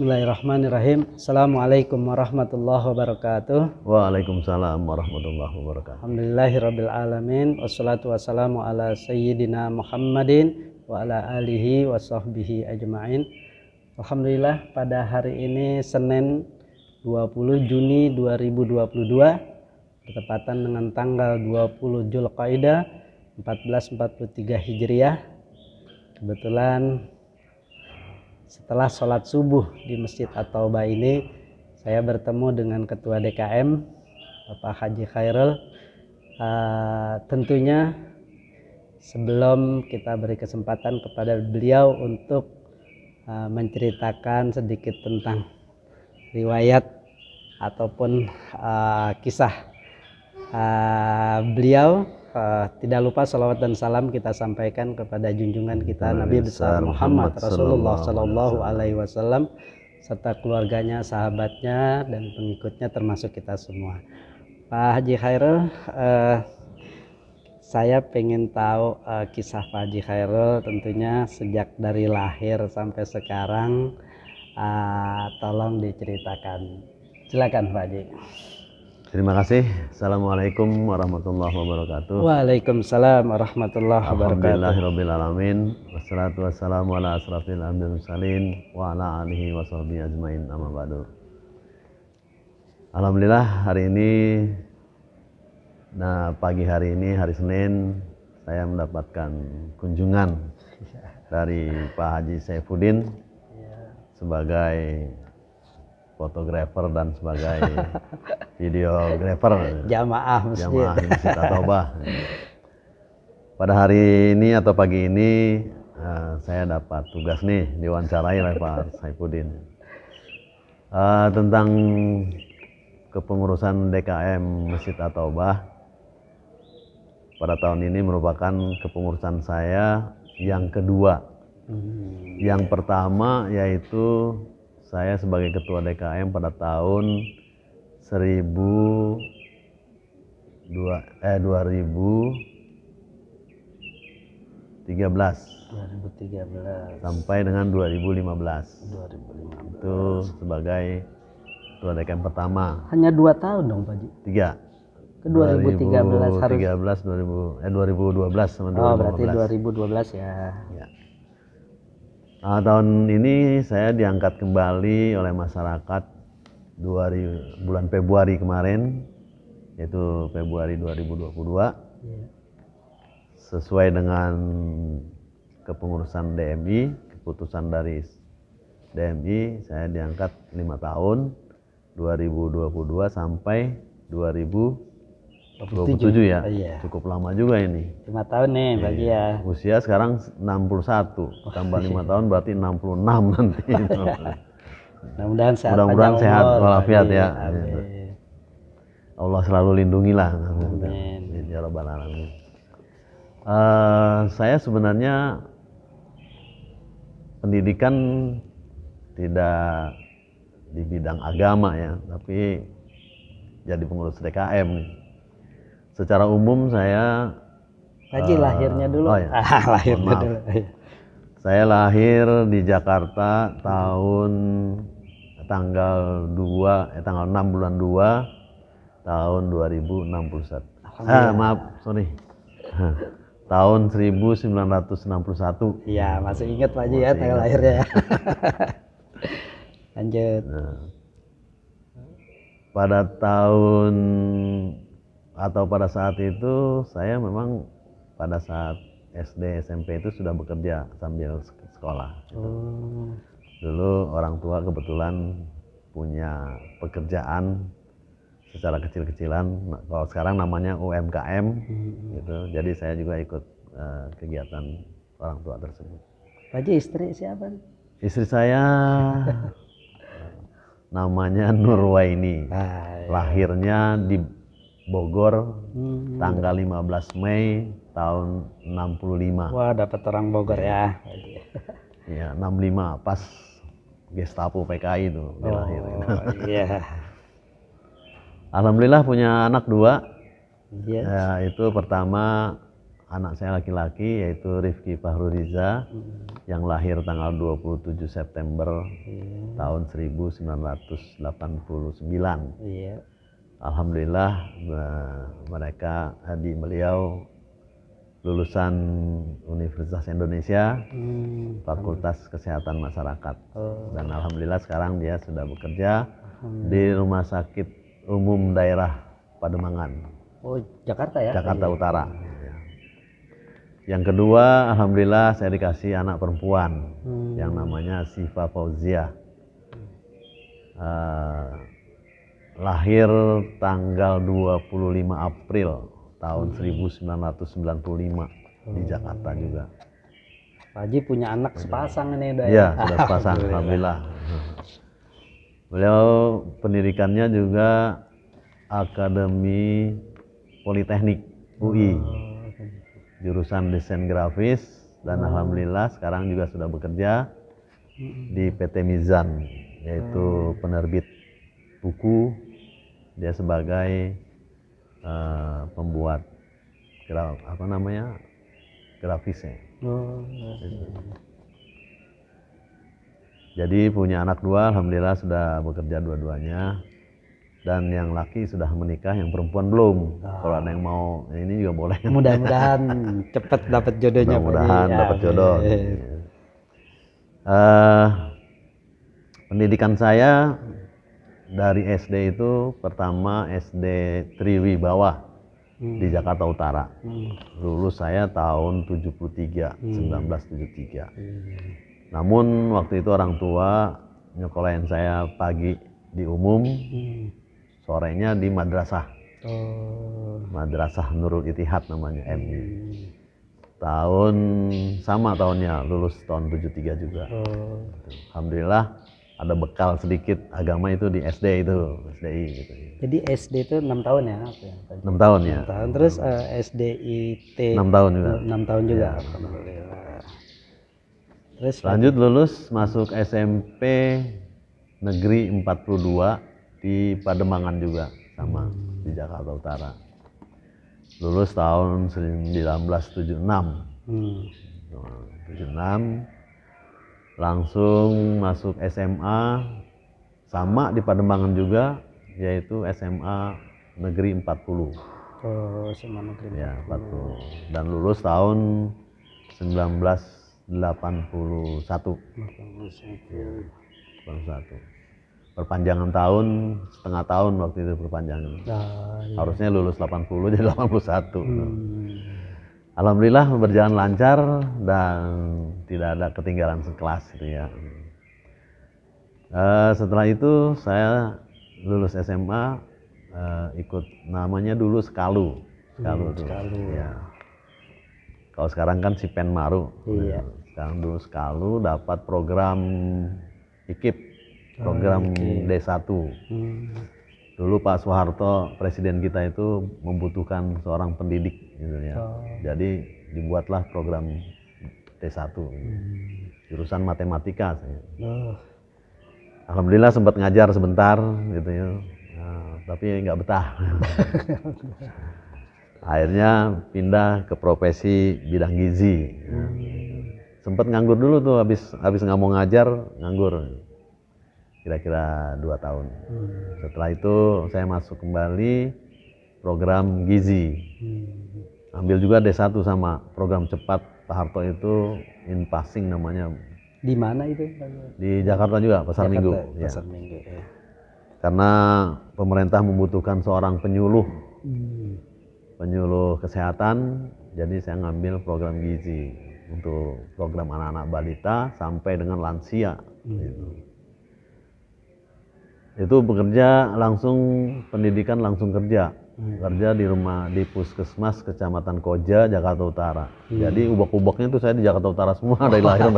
Bismillahirrahmanirrahim. Assalamualaikum warahmatullahi wabarakatuh. Waalaikumsalam warahmatullahi wabarakatuh. Alhamdulillahirabbil alamin. Wassalatu wassalamu ala sayyidina Muhammadin wa ala alihi wa sahbihi ajma'in. Alhamdulillah, pada hari ini Senin 20 Juni 2022 bertepatan dengan tanggal 20 Zulqa'dah 1443 Hijriah. Kebetulan setelah sholat subuh di Masjid At-Taubah ini, saya bertemu dengan Ketua DKM, Bapak Haji Khairul. Tentunya sebelum kita beri kesempatan kepada beliau untuk menceritakan sedikit tentang riwayat ataupun kisah beliau, tidak lupa salawat dan salam kita sampaikan kepada junjungan kita Nabi besar Muhammad Rasulullah Sallallahu Alaihi Wasallam serta keluarganya, sahabatnya, dan pengikutnya termasuk kita semua. Pak Haji Khairul, saya pengen tahu kisah Pak Haji Khairul, tentunya sejak dari lahir sampai sekarang, tolong diceritakan. Silakan Pak Haji. Terima kasih. Assalamualaikum warahmatullahi wabarakatuh. Waalaikumsalam warahmatullahi wabarakatuh. Alhamdulillahirabbil alamin. Wassalatu wassalamu ala asrafil anbiya'i mursalin wa ala alihi wa sahbihi ajmain, amma ba'du. Alhamdulillah, hari ini, pagi hari ini, hari Senin, saya mendapatkan kunjungan dari Pak Haji Saifuddin sebagai fotografer dan sebagai videografer Jamaah Masjid At-Taubah. Pada hari ini atau pagi ini saya dapat tugas nih, diwawancarai oleh Pak Saifuddin tentang kepengurusan DKM Masjid At-Taubah. Pada tahun ini merupakan kepengurusan saya yang kedua. Yang pertama yaitu saya sebagai ketua DKM pada tahun 2013 sampai dengan 2015. Itu sebagai ketua DKM pertama. Hanya 2 tahun dong Pak Haji? 3. Ke 2013 harus 2012 sama 2015. Oh, berarti 2012 ya. Tahun ini saya diangkat kembali oleh masyarakat bulan Februari kemarin, yaitu Februari 2022. Sesuai dengan kepengurusan DMI, keputusan dari DMI, saya diangkat 5 tahun, 2022 sampai 2027 ya. Cukup lama juga ini. 5 tahun nih bagi ya. Usia sekarang 61, tambah 5 tahun berarti 66 nanti. Mudah-mudahan sehat, sehat walafiat ya. Amin. Allah selalu lindungilah. Amin. Ya Rabbal alamin. Saya sebenarnya pendidikan tidak di bidang agama ya, tapi jadi pengurus DKM nih. Secara umum saya Haji lahirnya dulu. Lahirnya dulu. Saya lahir di Jakarta tanggal 6 bulan 2 tahun 2061. Tahun 1961. Iya, masih ingat Pak Haji ya tanggal lahirnya ya. Lanjut. Pada saat itu saya memang pada saat SD SMP itu sudah bekerja sambil sekolah. Dulu orang tua kebetulan punya pekerjaan secara kecil-kecilan. Kalau sekarang namanya UMKM gitu. Jadi saya juga ikut kegiatan orang tua tersebut. Pak Haji, istri siapa? Istri saya namanya Nurwaini. Lahirnya di Bogor tanggal 15 Mei tahun 65. Wah, dapat orang Bogor ya. Iya, 65 pas Gestapo PKI itu dia lahir. Iya. Alhamdulillah punya anak 2. Itu pertama anak saya laki-laki yaitu Rifki Fahruriza yang lahir tanggal 27 September tahun 1989. Iya. Alhamdulillah mereka beliau lulusan Universitas Indonesia, Fakultas Kesehatan Masyarakat. Dan alhamdulillah sekarang dia sudah bekerja di Rumah Sakit Umum Daerah Pademangan. Oh, Jakarta ya? Jakarta Utara. Yang kedua, alhamdulillah saya dikasih anak perempuan yang namanya Siva Fauzia. Lahir tanggal 25 April tahun 1995 di Jakarta juga. Pak Haji punya anak sepasang ini udah. Iya, sudah sepasang, alhamdulillah. Beliau pendidikannya juga Akademi Politeknik UI, jurusan desain grafis, dan alhamdulillah sekarang juga sudah bekerja di PT Mizan, yaitu penerbit buku. Dia sebagai pembuat grafisnya. Jadi punya anak dua, alhamdulillah sudah bekerja dua-duanya. Dan yang laki sudah menikah, yang perempuan belum. Kalau ada yang mau ini juga boleh. Mudah-mudahan cepat dapat jodohnya. Mudah-mudahan dapat jodoh. Pendidikan saya dari SD itu pertama SD Triwibawa di Jakarta Utara. Lulus saya tahun 1973. Namun waktu itu orang tua nyekolahin saya pagi di umum, sorenya di madrasah. Madrasah Nurul Ittihad namanya, MI. Sama tahunnya, lulus tahun 73 juga. Alhamdulillah ada bekal sedikit agama itu di SD itu, SDI gitu. Jadi SD itu 6 tahun ya? 6 tahun ya. 6 tahun. Terus SDIT 6 tahun juga. 6 tahun juga. Ya. Terus lanjut lulus masuk SMP Negeri 42 di Pademangan juga, sama di Jakarta Utara. Lulus tahun 1976. 76 langsung masuk SMA sama di Pademangan juga, yaitu SMA Negeri 40. SMA Negeri 40. Ya, 40. Dan lulus tahun 1981. Perpanjangan tahun, setengah tahun waktu itu perpanjangan. Harusnya lulus 80 jadi 81. Alhamdulillah berjalan lancar dan tidak ada ketinggalan sekelas gitu ya. Setelah itu saya lulus SMA, ikut namanya dulu Skalu. Skalu. Ya. Kalau sekarang kan Sipen Maru. Iya. Sekarang dulu Skalu dapat program IKIP, program D1. Dulu Pak Soeharto, presiden kita itu membutuhkan seorang pendidik gitu ya. Jadi dibuatlah program D1. Jurusan matematika saya. Alhamdulillah sempat ngajar sebentar gitu ya. Tapi nggak betah. Akhirnya pindah ke profesi bidang gizi. Sempat nganggur dulu tuh, habis nggak mau ngajar, nganggur. Kira-kira 2 tahun. Setelah itu saya masuk kembali program gizi. Ambil juga D1 sama program cepat Pak Harto itu, in passing namanya. Di mana itu? Di Jakarta juga, Pasar Minggu. Pasar Minggu. Ya. Karena pemerintah membutuhkan seorang penyuluh kesehatan, jadi saya ngambil program gizi untuk program anak-anak balita sampai dengan lansia. Itu bekerja langsung, pendidikan langsung kerja di Puskesmas Kecamatan Koja, Jakarta Utara. Jadi ubak-ubaknya itu saya di Jakarta Utara semua dari lahir.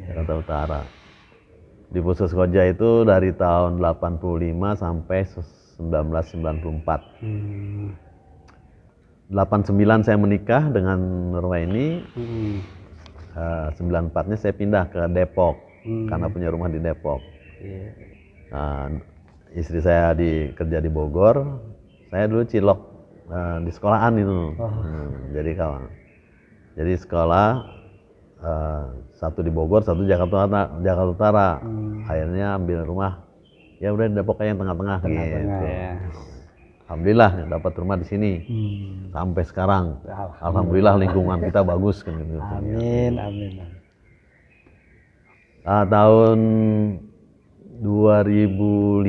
Jakarta Utara. Di Puskes Koja itu dari tahun 85 sampai 1994. 89 saya menikah dengan Nurwaini. 94-nya saya pindah ke Depok karena punya rumah di Depok. Nah, istri saya kerja di Bogor, saya dulu cilok di sekolahan itu. Jadi sekolah satu di Bogor, satu Jakarta Utara. Akhirnya ambil rumah, ya udah di Depok aja yang tengah-tengah gitu. Ya. Alhamdulillah dapat rumah di sini sampai sekarang. Alhamdulillah lingkungan kita bagus kan gitu. Amin, amin. Tahun 2005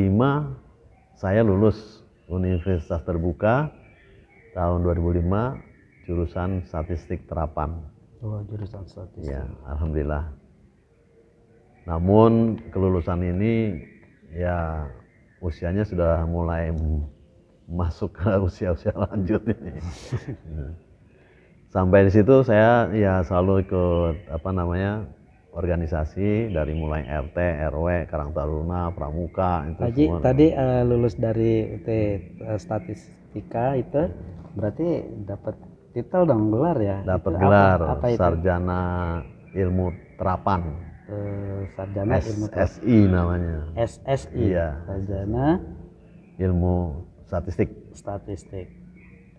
saya lulus Universitas Terbuka tahun 2005 jurusan Statistik Terapan. Oh, jurusan statistik. Ya, alhamdulillah. Namun kelulusan ini ya usianya sudah mulai masuk ke usia-usia lanjut ini. Sampai di situ saya ya selalu ikut organisasi dari mulai RT, RW, Karang Taruna, Pramuka itu Haji, semua. tadi lulus dari UT Statistika itu berarti dapat titel dong, gelar ya? Dapat itu gelar apa itu? Sarjana Ilmu Terapan. Sarjana Ilmu SSI namanya. SSI. Iya. Sarjana Ilmu Statistik.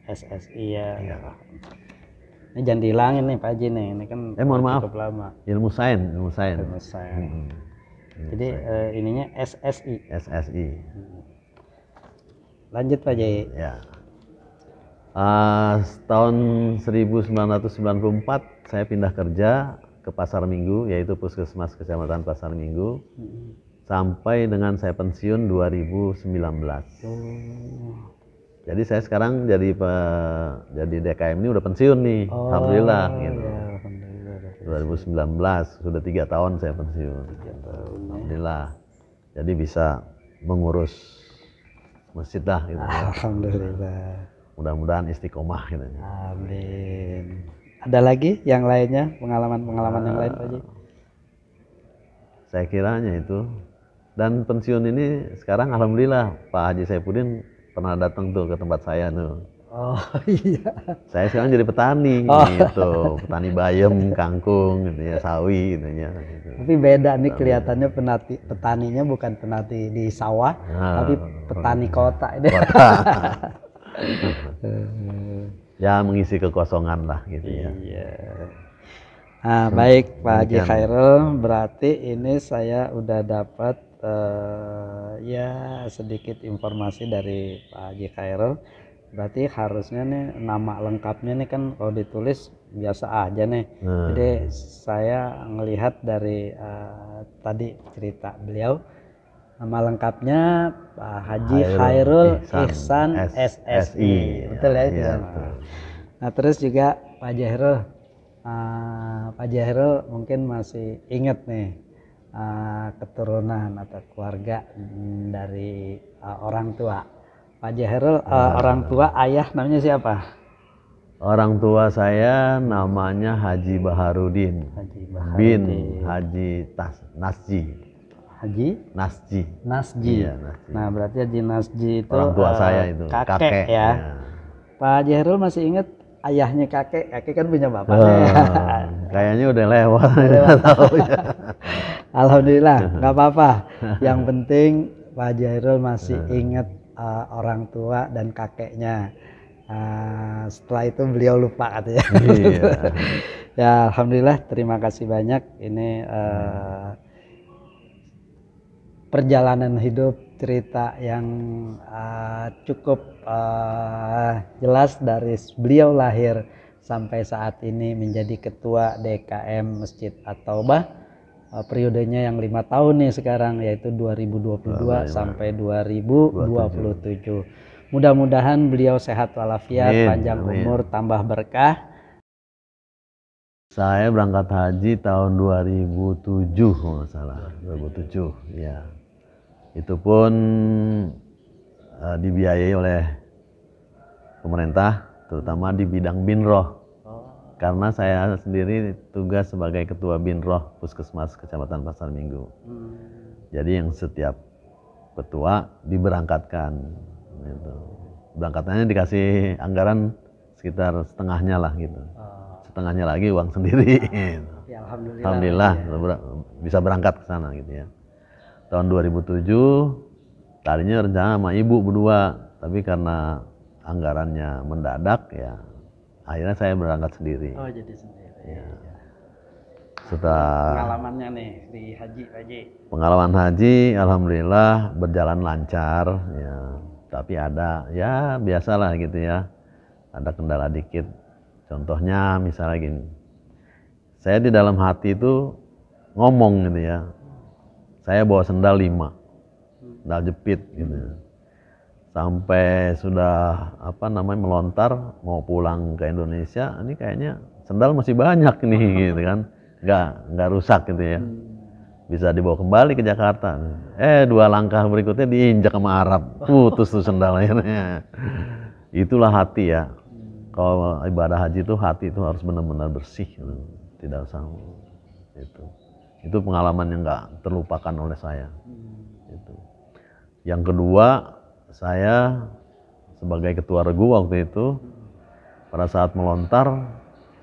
SSI ya. Iya. Ini jangan dihilangin nih Pak Haji nih, ini kan Mohon maaf. cukup lama. Ilmu Sains. Jadi ininya SSI. SSI. Lanjut Pak Haji. Ya. Tahun 1994 saya pindah kerja ke Pasar Minggu, yaitu Puskesmas Kecamatan Pasar Minggu, sampai dengan saya pensiun 2019. Jadi saya sekarang jadi DKM ini udah pensiun nih, alhamdulillah. Gitu. Ya, alhamdulillah. 2019 sudah 3 tahun saya pensiun. Alhamdulillah. Jadi bisa mengurus masjid lah gitu. Alhamdulillah. Mudah-mudahan istiqomah gitu. Amin. Ada lagi yang lainnya, pengalaman-pengalaman yang lain Pak Haji? Saya kiranya itu. Dan pensiun ini sekarang alhamdulillah Pak Haji Saifuddin pernah datang tuh ke tempat saya tuh. Oh iya. Saya sekarang jadi petani gitu, petani bayam, kangkung, gitu ya, sawi gitu ya. Gitu. Tapi beda nih kelihatannya petaninya bukan petani di sawah, tapi petani kota ini. Kota. Ya mengisi kekosongan lah gitu ya. Iya. Nah, baik Pak Haji Khairul, berarti ini saya udah dapat ya sedikit informasi dari Pak Haji Khairul. Berarti harusnya nih nama lengkapnya nih kan kalau ditulis biasa aja nih. Jadi saya ngelihat dari tadi cerita beliau, nama lengkapnya Pak Haji Khairul Ihsan SSI. Betul ya itu. Iya, Nah terus juga Pak Haji Khairul mungkin masih ingat nih keturunan atau keluarga dari orang tua. Pak Haji Khairul orang tua ayah namanya siapa? Orang tua saya namanya Haji Baharudin bin Haji Nasji. Haji Nasji. Iya, Nasji. Nah berarti Haji Nasji itu orang tua saya itu kakek ya. Pak Haji Khairul masih ingat ayahnya kakek kan punya bapak. Kayaknya udah lewat. Alhamdulillah, nggak apa-apa. Yang penting Pak Haji Khairul masih ingat orang tua dan kakeknya. Setelah itu beliau lupa katanya. Iya. Ya alhamdulillah, terima kasih banyak. Ini perjalanan hidup, cerita yang cukup jelas dari beliau lahir sampai saat ini menjadi ketua DKM Masjid At-Taubah. Periodenya yang 5 tahun nih sekarang, yaitu 2022 sampai 2027. Mudah-mudahan beliau sehat walafiat, panjang umur, tambah berkah. Saya berangkat haji tahun 2007 kalau nggak salah, 2007 ya. Itu pun dibiayai oleh pemerintah, terutama di bidang binroh. Karena saya sendiri tugas sebagai ketua binroh Puskesmas Kecamatan Pasar Minggu. Jadi yang setiap ketua diberangkatkan. Gitu. Berangkatannya dikasih anggaran sekitar setengahnya lah gitu. Setengahnya lagi uang sendiri. Gitu. Ya, alhamdulillah ya. Bisa berangkat ke sana gitu ya. Tahun 2007 tadinya rencana sama ibu berdua, tapi karena anggarannya mendadak ya akhirnya saya berangkat sendiri. Oh, jadi sendiri. Ya. sudah. Pengalamannya nih di haji, Pak Haji. Pengalaman haji, alhamdulillah berjalan lancar, ya. Tapi ada, ya biasalah gitu ya. Ada kendala dikit. Contohnya misalnya gini, saya di dalam hati itu ngomong gitu ya. Saya bawa sendal 5, sendal jepit gitu. Sampai sudah melontar mau pulang ke Indonesia, ini kayaknya sendal masih banyak nih gitu kan. Nggak rusak gitu ya. Bisa dibawa kembali ke Jakarta. 2 langkah berikutnya diinjak sama Arab. Putus tuh sendal akhirnya. Itulah hati ya. Kalau ibadah haji itu hati itu harus benar-benar bersih. Tidak usah itu pengalaman yang nggak terlupakan oleh saya. Yang kedua, saya sebagai ketua regu waktu itu pada saat melontar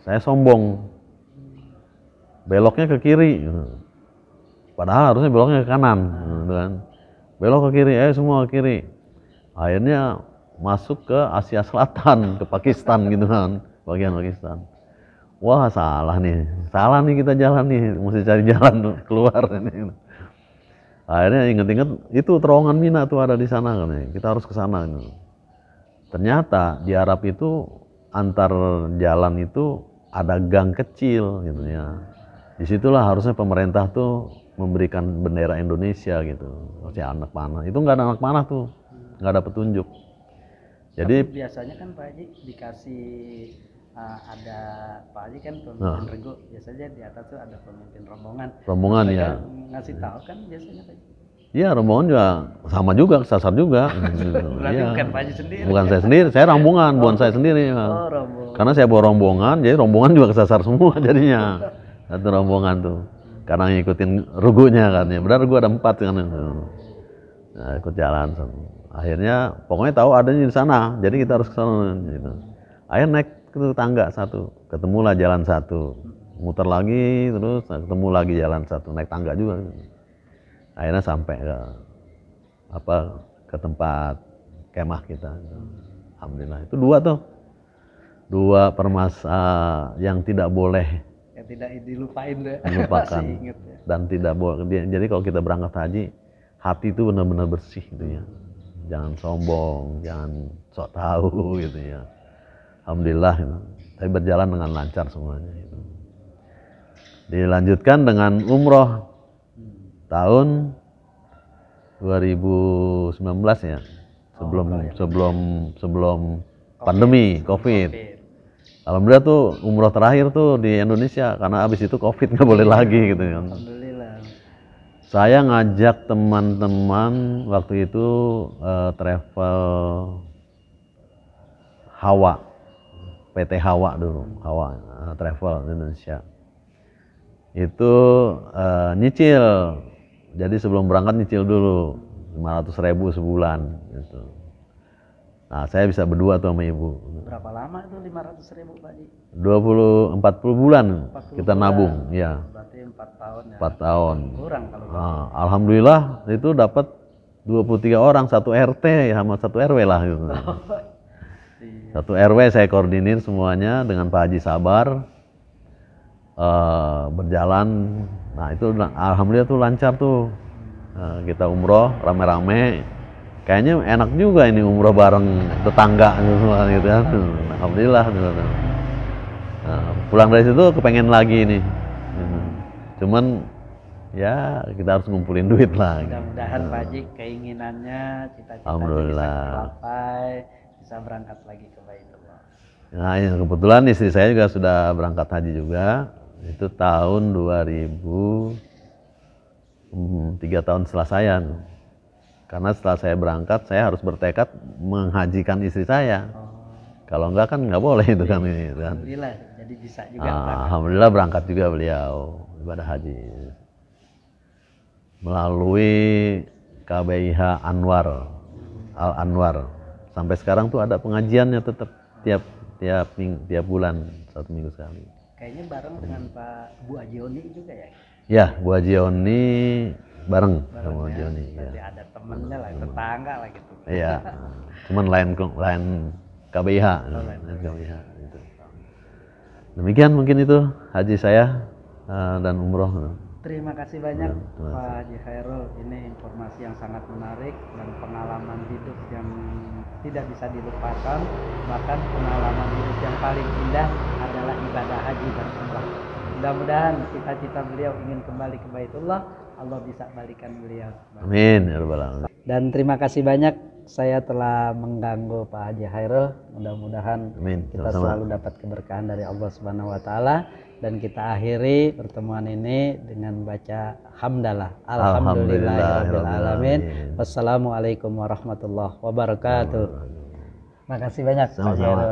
saya sombong, beloknya ke kiri, padahal harusnya beloknya ke kanan, gitu kan. Belok ke kiri, semua ke kiri. Akhirnya masuk ke Asia Selatan, ke Pakistan gitu kan, bagian Pakistan. Wah salah nih kita jalan nih, mesti cari jalan keluar ini. Akhirnya inget-inget itu terowongan Mina tuh ada di sana kan, kita harus ke sana. Ternyata di Arab itu antar jalan itu ada gang kecil gitu ya. Disitulah harusnya pemerintah tuh memberikan bendera Indonesia gitu, masih anak panah. Itu nggak ada anak panah tuh, nggak ada petunjuk. Jadi tapi biasanya kan Pak Haji dikasih ada Pak Haji kan pemimpin regu, biasanya di atas tuh ada pemimpin rombongan. Rombongan ya. Ngasih tahu kan biasanya Pak Haji. Iya, rombongan juga sama juga, kesasar juga. Berarti ya. bukan Pak Haji sendiri. Bukan saya sendiri, saya rombongan, bukan saya sendiri. Oh, rombongan. Karena saya bawa rombongan, jadi rombongan juga kesasar semua jadinya. Satu rombongan tuh. Karena ngikutin regunya kan ya. Benar regu ada 4 kan. Nah, ikut jalan. Akhirnya pokoknya tahu adanya di sana, jadi kita harus ke sana gitu. Akhirnya naik ke tangga 1, ketemulah jalan 1. Muter lagi terus ketemu lagi jalan 1, naik tangga juga. Akhirnya sampai ke tempat kemah kita. Alhamdulillah. Itu 2 yang tidak boleh, yang tidak dilupain deh. dilupakan. Ya. Dan tidak boleh. Jadi kalau kita berangkat haji, hati itu benar-benar bersih gitu ya. Jangan sombong, jangan sok tahu gitu ya. Alhamdulillah gitu. Tapi berjalan dengan lancar semuanya gitu. Dilanjutkan dengan umroh tahun 2019 ya. Sebelum pandemi Covid. Alhamdulillah tuh umroh terakhir tuh di Indonesia, karena abis itu Covid nggak boleh lagi gitu kan. Alhamdulillah. Saya ngajak teman-teman waktu itu travel Hawa, PT Hawa dulu, Hawa Travel Indonesia. Itu nyicil, jadi sebelum berangkat nyicil dulu 500.000 sebulan gitu. Nah saya bisa berdua tuh sama ibu. Berapa lama itu 500.000 Pak Haji? 40 bulan 40 kita nabung ya. Berarti 4 tahun ya. 4 tahun. Kurang kalau Nah, alhamdulillah itu dapat 23 orang, 1 RT ya, sama 1 RW lah gitu. 1 RW saya koordinir semuanya dengan Pak Haji Sabar. Berjalan, nah itu alhamdulillah tuh lancar tuh. Kita umroh rame-rame, kayaknya enak juga ini umroh bareng tetangga gitu kan. Alhamdulillah. Pulang dari situ kepengen lagi nih. Cuman ya kita harus ngumpulin duit lah. Mudah-mudahan Pak Haji keinginannya, cita-citanya bisa tercapai, bisa berangkat lagi ke Baitullah. Nah, ya, kebetulan istri saya juga sudah berangkat haji juga. Itu tahun 3 tahun setelah saya. Karena setelah saya berangkat, saya harus bertekad menghajikan istri saya. Kalau enggak kan nggak boleh itu kan ini kan. Alhamdulillah, jadi bisa juga. Alhamdulillah berangkat juga beliau ibadah haji melalui KBIH Anwar, Al Anwar. Sampai sekarang tuh ada pengajiannya tetap tiap bulan, 1 minggu sekali. Kayaknya bareng dengan Pak Bu Ajioni juga ya? Ya, Bu Ajioni bareng sama Bu Ajioni. Berarti Ya. ada temennya lah, tetangga lah gitu. Iya, cuman lain KBIH. KBIH gitu. Demikian mungkin itu haji saya. dan umroh. Terima kasih banyak terima Pak Haji Khairul. Ini informasi yang sangat menarik dan pengalaman hidup yang tidak bisa dilupakan. Bahkan pengalaman hidup yang paling indah adalah ibadah haji dan umrah. Mudah-mudahan cita-cita beliau ingin kembali ke Baitullah, Allah bisa balikan beliau. Amin ya rabbal alamin. Dan terima kasih banyak saya telah mengganggu Pak Haji Khairul. Mudah-mudahan kita selalu dapat keberkahan dari Allah Subhanahu wa taala. Dan kita akhiri pertemuan ini dengan baca hamdalah. Alhamdulillahirabbil alamin. Wassalamualaikum warahmatullahi wabarakatuh. Makasih banyak Pak Khairul.